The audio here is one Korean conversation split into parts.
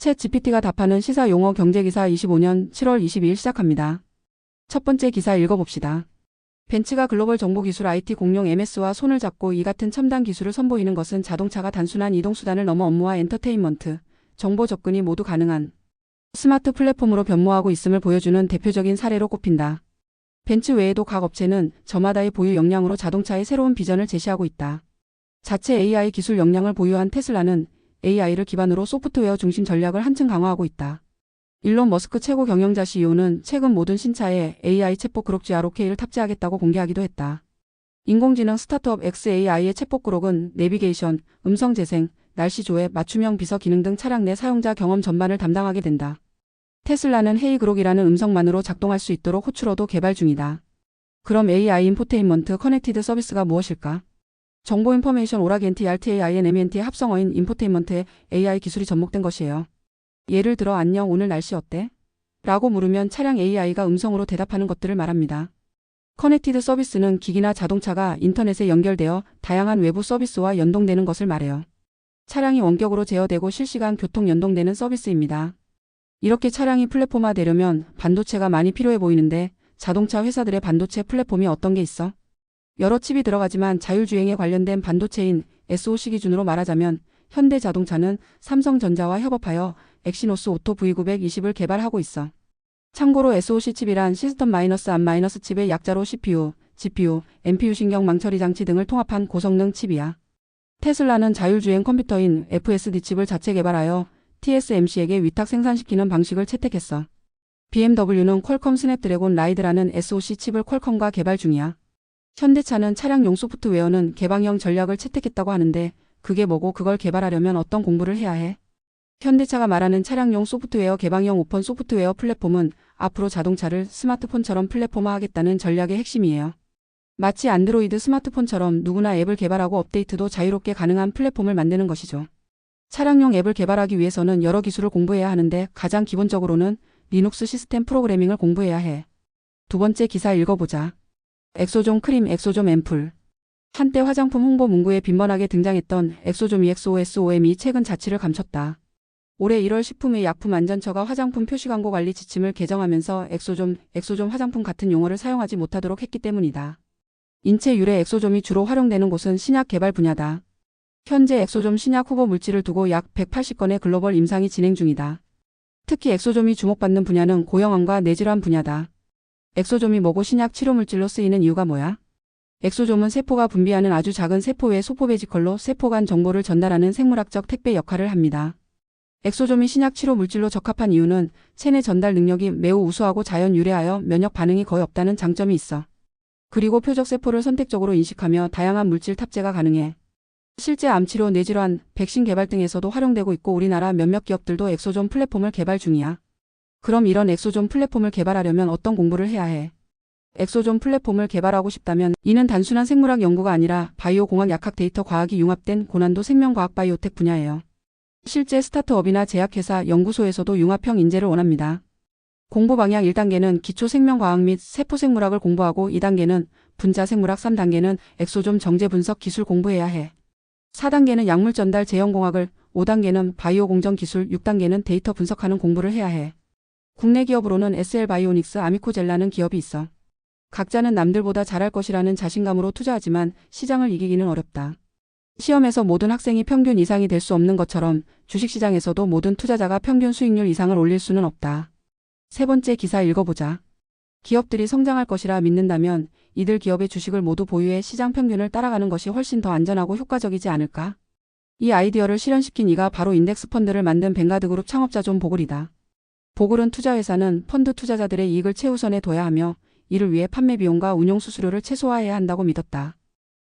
챗 GPT가 답하는 시사 용어 경제기사 25년 7월 22일 시작합니다. 첫 번째 기사 읽어봅시다. 벤츠가 글로벌 정보기술 IT 공룡 MS와 손을 잡고 이 같은 첨단 기술을 선보이는 것은 자동차가 단순한 이동수단을 넘어 업무와 엔터테인먼트, 정보 접근이 모두 가능한 스마트 플랫폼으로 변모하고 있음을 보여주는 대표적인 사례로 꼽힌다. 벤츠 외에도 각 업체는 저마다의 보유 역량으로 자동차의 새로운 비전을 제시하고 있다. 자체 AI 기술 역량을 보유한 테슬라는 AI를 기반으로 소프트웨어 중심 전략을 한층 강화하고 있다. 일론 머스크 최고 경영자 CEO는 최근 모든 신차에 AI 챗봇 그록 GROK를 탑재하겠다고 공개하기도 했다. 인공지능 스타트업 xAI의 챗봇 그록은 내비게이션, 음성 재생, 날씨 조회, 맞춤형 비서 기능 등 차량 내 사용자 경험 전반을 담당하게 된다. 테슬라는 헤이 그록이라는 음성만으로 작동할 수 있도록 호출어도 개발 중이다. 그럼 AI 인포테인먼트 커넥티드 서비스가 무엇일까? 정보 인포메이션 오라겐티 RTAINMENT의 합성어인 인포테인먼트에 AI 기술이 접목된 것이에요. 예를 들어 안녕 오늘 날씨 어때? 라고 물으면 차량 AI가 음성으로 대답하는 것들을 말합니다. 커넥티드 서비스는 기기나 자동차가 인터넷에 연결되어 다양한 외부 서비스와 연동되는 것을 말해요. 차량이 원격으로 제어되고 실시간 교통 연동되는 서비스입니다. 이렇게 차량이 플랫폼화되려면 반도체가 많이 필요해 보이는데 자동차 회사들의 반도체 플랫폼이 어떤 게 있어? 여러 칩이 들어가지만 자율주행에 관련된 반도체인 SoC 기준으로 말하자면 현대자동차는 삼성전자와 협업하여 엑시노스 오토 V920을 개발하고 있어. 참고로 SoC 칩이란 시스템-안- 칩의 약자로 CPU, GPU, NPU 신경망 처리 장치 등을 통합한 고성능 칩이야. 테슬라는 자율주행 컴퓨터인 FSD 칩을 자체 개발하여 TSMC에게 위탁 생산시키는 방식을 채택했어. BMW는 퀄컴 스냅드래곤 라이드라는 SoC 칩을 퀄컴과 개발 중이야. 현대차는 차량용 소프트웨어는 개방형 전략을 채택했다고 하는데 그게 뭐고 그걸 개발하려면 어떤 공부를 해야 해? 현대차가 말하는 차량용 소프트웨어 개방형 오픈 소프트웨어 플랫폼은 앞으로 자동차를 스마트폰처럼 플랫폼화하겠다는 전략의 핵심이에요. 마치 안드로이드 스마트폰처럼 누구나 앱을 개발하고 업데이트도 자유롭게 가능한 플랫폼을 만드는 것이죠. 차량용 앱을 개발하기 위해서는 여러 기술을 공부해야 하는데 가장 기본적으로는 리눅스 시스템 프로그래밍을 공부해야 해. 두 번째 기사 읽어보자. 엑소존 크림 엑소존 앰플. 한때 화장품 홍보 문구에 빈번하게 등장했던 엑소존 EXOSOM이 최근 자취를 감췄다. 올해 1월 식품의약품안전처가 화장품 표시광고 관리 지침을 개정하면서 엑소존 화장품 같은 용어를 사용하지 못하도록 했기 때문이다. 인체 유래 엑소존이 주로 활용되는 곳은 신약 개발 분야다. 현재 엑소존 신약 후보 물질을 두고 약 180건의 글로벌 임상이 진행 중이다. 특히 엑소존이 주목받는 분야는 고형암과 뇌질환 분야다. 엑소존이 뭐고 신약 치료물질로 쓰이는 이유가 뭐야? 엑소존은 세포가 분비하는 아주 작은 세포 외 소포 베지컬로 세포 간 정보를 전달하는 생물학적 택배 역할을 합니다. 엑소존이 신약 치료 물질로 적합한 이유는 체내 전달 능력이 매우 우수하고 자연 유래하여 면역 반응이 거의 없다는 장점이 있어. 그리고 표적 세포를 선택적으로 인식하며 다양한 물질 탑재가 가능해. 실제 암치료, 뇌질환, 백신 개발 등에서도 활용되고 있고 우리나라 몇몇 기업들도 엑소존 플랫폼을 개발 중이야. 그럼 이런 엑소존 플랫폼을 개발하려면 어떤 공부를 해야 해? 엑소존 플랫폼을 개발하고 싶다면 이는 단순한 생물학 연구가 아니라 바이오 공학 약학 데이터 과학이 융합된 고난도 생명과학 바이오텍 분야예요. 실제 스타트업이나 제약회사, 연구소에서도 융합형 인재를 원합니다. 공부 방향 1단계는 기초 생명과학 및 세포생물학을 공부하고 2단계는 분자생물학, 3단계는 엑소존 정제 분석 기술 공부해야 해. 4단계는 약물 전달 제형공학을, 5단계는 바이오 공정 기술, 6단계는 데이터 분석하는 공부를 해야 해. 국내 기업으로는 SL바이오닉스, 아미코젤라는 기업이 있어. 각자는 남들보다 잘할 것이라는 자신감으로 투자하지만 시장을 이기기는 어렵다. 시험에서 모든 학생이 평균 이상이 될 수 없는 것처럼 주식시장에서도 모든 투자자가 평균 수익률 이상을 올릴 수는 없다. 세 번째 기사 읽어보자. 기업들이 성장할 것이라 믿는다면 이들 기업의 주식을 모두 보유해 시장 평균을 따라가는 것이 훨씬 더 안전하고 효과적이지 않을까? 이 아이디어를 실현시킨 이가 바로 인덱스 펀드를 만든 뱅가드 그룹 창업자 존 보글이다. 보글은 투자회사는 펀드 투자자들의 이익을 최우선에 둬야 하며 이를 위해 판매 비용과 운용 수수료를 최소화해야 한다고 믿었다.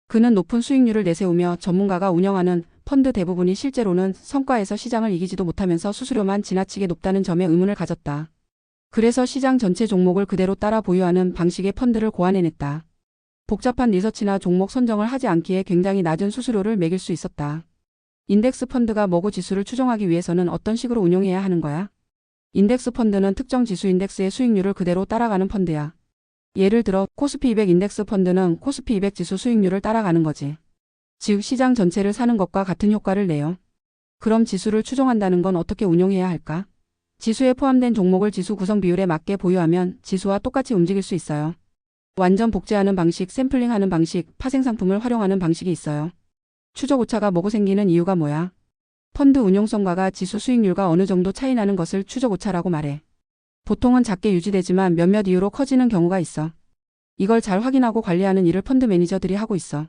그는 높은 수익률을 내세우며 전문가가 운영하는 펀드 대부분이 실제로는 성과에서 시장을 이기지도 못하면서 수수료만 지나치게 높다는 점에 의문을 가졌다. 그래서 시장 전체 종목을 그대로 따라 보유하는 방식의 펀드를 고안해냈다. 복잡한 리서치나 종목 선정을 하지 않기에 굉장히 낮은 수수료를 매길 수 있었다. 인덱스 펀드가 뭐고 지수를 추정하기 위해서는 어떤 식으로 운용해야 하는 거야? 인덱스 펀드는 특정 지수 인덱스의 수익률을 그대로 따라가는 펀드야. 예를 들어 코스피 200 인덱스 펀드는 코스피 200 지수 수익률을 따라가는 거지. 즉 시장 전체를 사는 것과 같은 효과를 내요. 그럼 지수를 추정한다는 건 어떻게 운용해야 할까? 지수에 포함된 종목을 지수 구성 비율에 맞게 보유하면 지수와 똑같이 움직일 수 있어요. 완전 복제하는 방식, 샘플링하는 방식, 파생 상품을 활용하는 방식이 있어요. 추적 오차가 뭐고 생기는 이유가 뭐야? 펀드 운용성과가 지수 수익률과 어느 정도 차이 나는 것을 추적 오차라고 말해. 보통은 작게 유지되지만 몇몇 이유로 커지는 경우가 있어. 이걸 잘 확인하고 관리하는 일을 펀드 매니저들이 하고 있어.